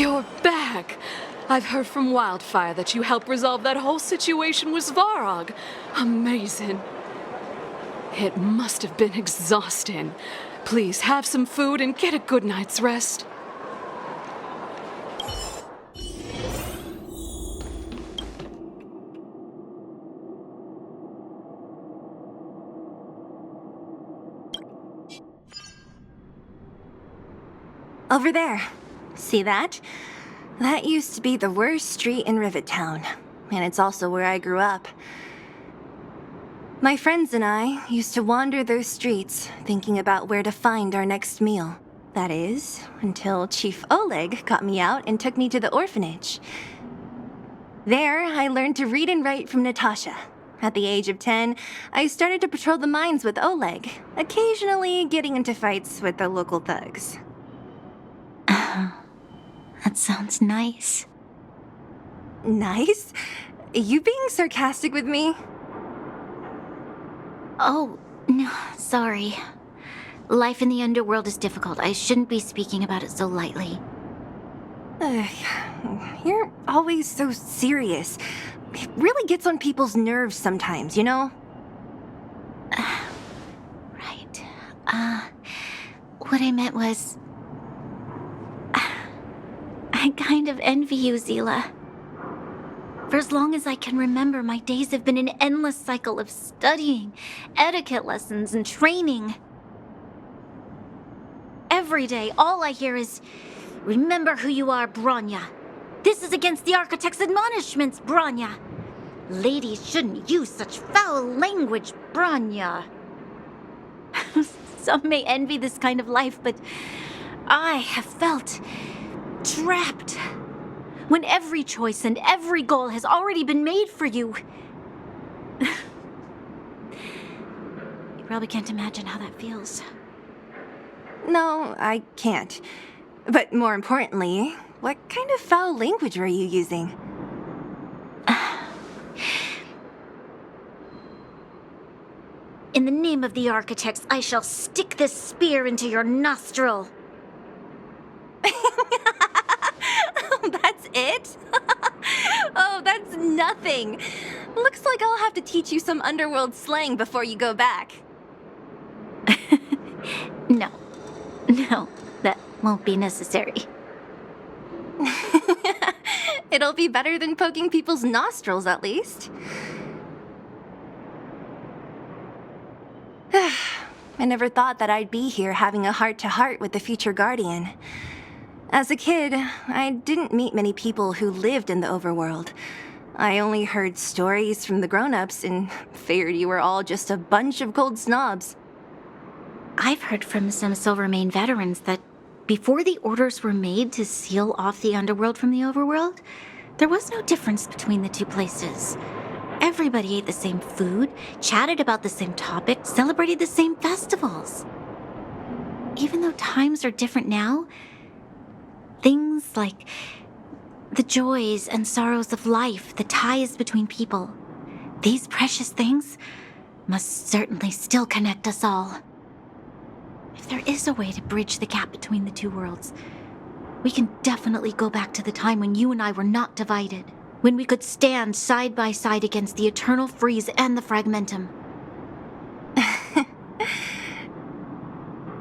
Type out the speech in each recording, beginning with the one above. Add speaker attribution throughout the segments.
Speaker 1: You're back! I've heard from Wildfire that you helped resolve that whole situation with Svarog. Amazing. It must have been exhausting. Please have some food and get a good night's rest.
Speaker 2: Over there. See that? That used to be the worst street in Rivet Town, and it's also where I grew up. My friends and I used to wander those streets, thinking about where to find our next meal. That is, until Chief Oleg got me out and took me to the orphanage. There, I learned to read and write from Natasha. At the age of 10, I started to patrol the mines with Oleg, occasionally getting into fights with the local thugs.
Speaker 3: That sounds nice.
Speaker 2: Nice? You being sarcastic with me?
Speaker 3: Oh, no, sorry. Life in the underworld is difficult. I shouldn't be speaking about it so lightly.
Speaker 2: You're always so serious. It really gets on people's nerves sometimes, you know?
Speaker 3: Right. What I meant was... I kind of envy you, Zila. For as long as I can remember, my days have been an endless cycle of studying, etiquette lessons, and training. Every day, all I hear is, "Remember who you are, Bronya. This is against the Architect's admonishments, Bronya. Ladies shouldn't use such foul language, Bronya." Some may envy this kind of life, but I have felt trapped. When every choice and every goal has already been made for you. You probably can't imagine how that feels.
Speaker 2: No, I can't. But more importantly, what kind of foul language were you using?
Speaker 3: In the name of the Architects, I shall stick this spear into your nostril.
Speaker 2: That's it? Oh, that's nothing. Looks like I'll have to teach you some underworld slang before you go back.
Speaker 3: No, that won't be necessary.
Speaker 2: It'll be better than poking people's nostrils, at least. I never thought that I'd be here having a heart-to-heart with the future Guardian. As a kid, I didn't meet many people who lived in the overworld. I only heard stories from the grown-ups and figured you were all just a bunch of cold snobs.
Speaker 3: I've heard from some Silvermane veterans that before the orders were made to seal off the underworld from the overworld, there was no difference between the two places. Everybody ate the same food, chatted about the same topics, celebrated the same festivals. Even though times are different now, things like the joys and sorrows of life, the ties between people, these precious things must certainly still connect us all. If there is a way to bridge the gap between the two worlds, we can definitely go back to the time when you and I were not divided, when we could stand side by side against the Eternal Freeze and the Fragmentum.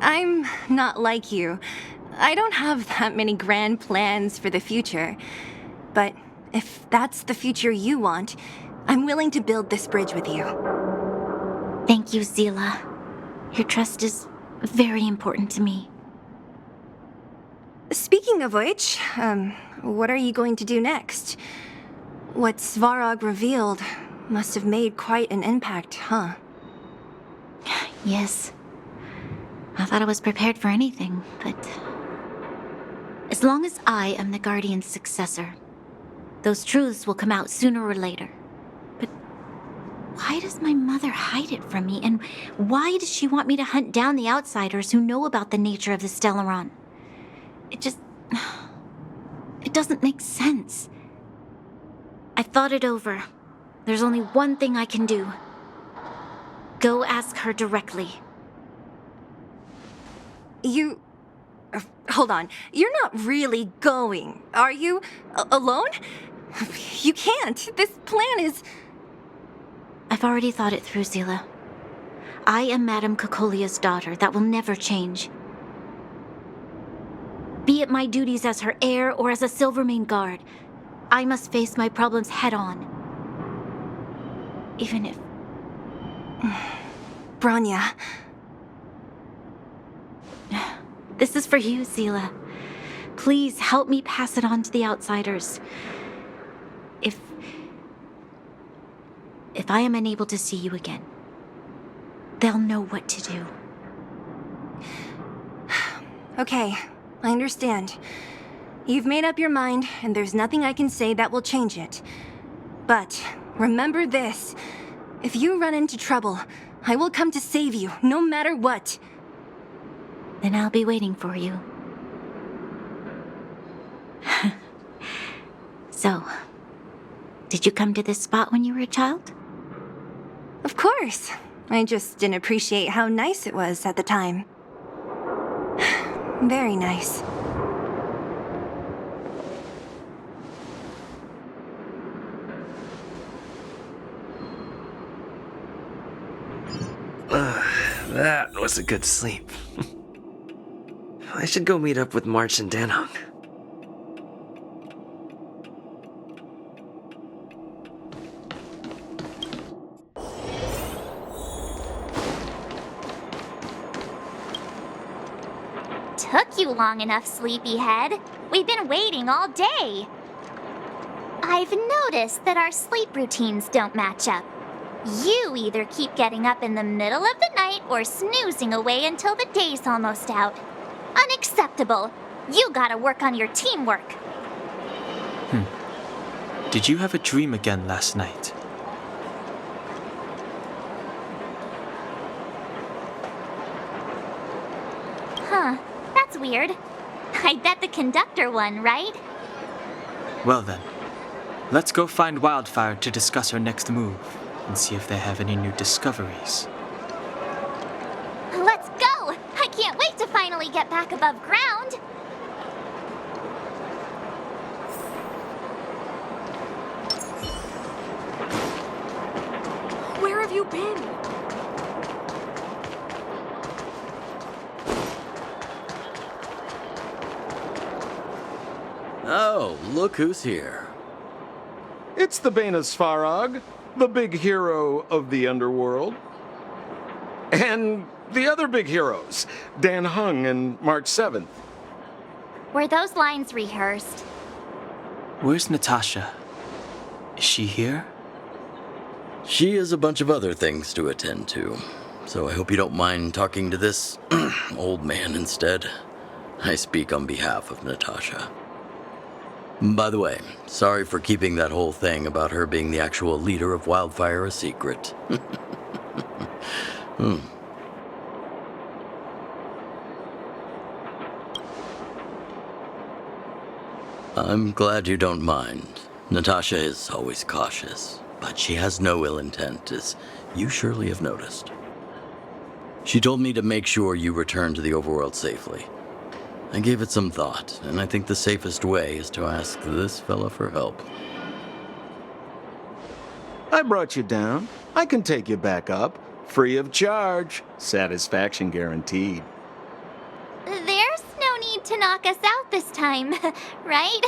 Speaker 2: I'm not like you. I don't have that many grand plans for the future. But if that's the future you want, I'm willing to build this bridge with you.
Speaker 3: Thank you, Zila. Your trust is very important to me.
Speaker 2: Speaking of which, what are you going to do next? What Svarog revealed must have made quite an impact, huh?
Speaker 3: Yes. I thought I was prepared for anything, but... as long as I am the Guardian's successor, those truths will come out sooner or later. But why does my mother hide it from me? And why does she want me to hunt down the outsiders who know about the nature of the Stellaron? It doesn't make sense. I thought it over. There's only one thing I can do. Go ask her directly.
Speaker 2: Hold on. You're not really going, are you? Alone? You can't. This plan is...
Speaker 3: I've already thought it through, Zila. I am Madame Cocolia's daughter. That will never change. Be it my duties as her heir or as a Silvermane guard, I must face my problems head on. Even if...
Speaker 2: Bronya.
Speaker 3: This is for you, Zila. Please help me pass it on to the outsiders. If I am unable to see you again, they'll know what to do.
Speaker 2: Okay, I understand. You've made up your mind, and there's nothing I can say that will change it. But remember this. If you run into trouble, I will come to save you, no matter what.
Speaker 3: Then I'll be waiting for you. So, did you come to this spot when you were a child?
Speaker 2: Of course. I just didn't appreciate how nice it was at the time. Very nice.
Speaker 4: That was a good sleep. I should go meet up with March and Dan Hung.
Speaker 5: Took you long enough, sleepyhead. We've been waiting all day. I've noticed that our sleep routines don't match up. You either keep getting up in the middle of the night or snoozing away until the day's almost out. Unacceptable. You gotta work on your teamwork.
Speaker 6: Did you have a dream again last night?
Speaker 5: Huh, that's weird. I bet the conductor won, right?
Speaker 6: Well then, let's go find Wildfire to discuss our next move and see if they have any new discoveries.
Speaker 5: Let's go! I can't wait to finally get back above ground.
Speaker 1: Where have you been?
Speaker 7: Oh, look who's here.
Speaker 8: It's the Bane of Svarog, the big hero of the underworld. And the other big heroes, Dan Hung and March 7th.
Speaker 5: Were those lines rehearsed?
Speaker 6: Where's Natasha? Is she here?
Speaker 7: She has a bunch of other things to attend to, so I hope you don't mind talking to this old man instead. I speak on behalf of Natasha. By the way, sorry for keeping that whole thing about her being the actual leader of Wildfire a secret. I'm glad you don't mind. Natasha is always cautious, but she has no ill intent, as you surely have noticed. She told me to make sure you return to the overworld safely. I gave it some thought, and I think the safest way is to ask this fella for help.
Speaker 8: I brought you down. I can take you back up, free of charge. Satisfaction guaranteed.
Speaker 5: There's no need to knock us out this time, right?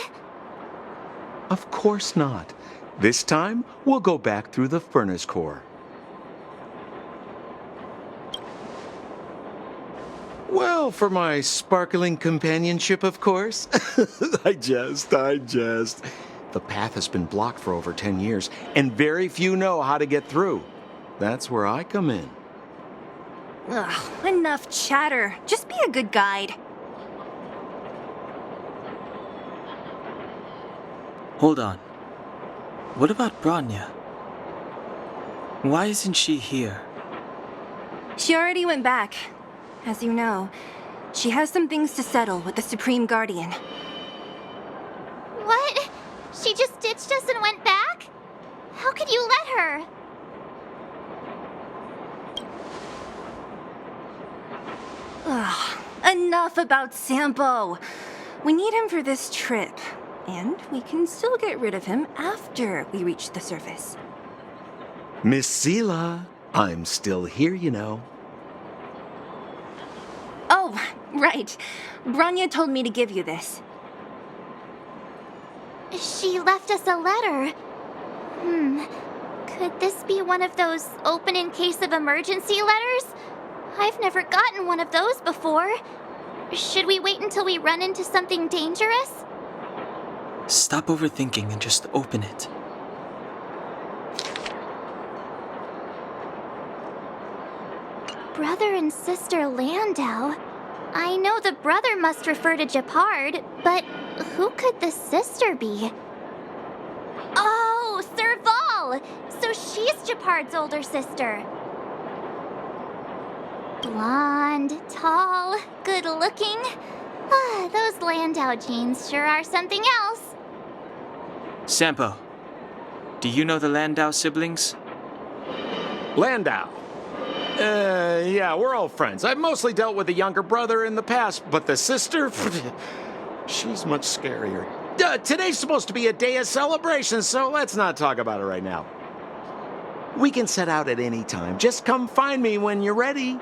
Speaker 8: Of course not. This time, we'll go back through the furnace core. Well, for my sparkling companionship, of course. I jest. The path has been blocked for over 10 years, and very few know how to get through. That's where I come in.
Speaker 2: Ugh, enough chatter. Just be a good guide.
Speaker 6: Hold on. What about Bronya? Why isn't she here?
Speaker 2: She already went back. As you know, she has some things to settle with the Supreme Guardian.
Speaker 5: What? She just ditched us and went back? How could you let her?
Speaker 2: Ugh, enough Enough about Sampo. We need him for this trip, and we can still get rid of him after we reach the surface.
Speaker 8: Miss Sela, I'm still here, you know.
Speaker 2: Oh, right. Branya told me to give you this.
Speaker 5: She left us a letter. Could this be one of those open in case of emergency letters? I've never gotten one of those before. Should we wait until we run into something dangerous?
Speaker 6: Stop overthinking and just open it.
Speaker 5: Brother and Sister Landau. I know the brother must refer to Gepard, but who could the sister be? Oh, Serval! So she's Gepard's older sister. Blonde, tall, good looking. Those Landau genes sure are something else.
Speaker 6: Sampo, do you know the Landau siblings?
Speaker 8: Landau. Yeah, we're all friends. I've mostly dealt with the younger brother in the past, but the sister, she's much scarier. Today's supposed to be a day of celebration, so let's not talk about it right now. We can set out at any time. Just come find me when you're ready.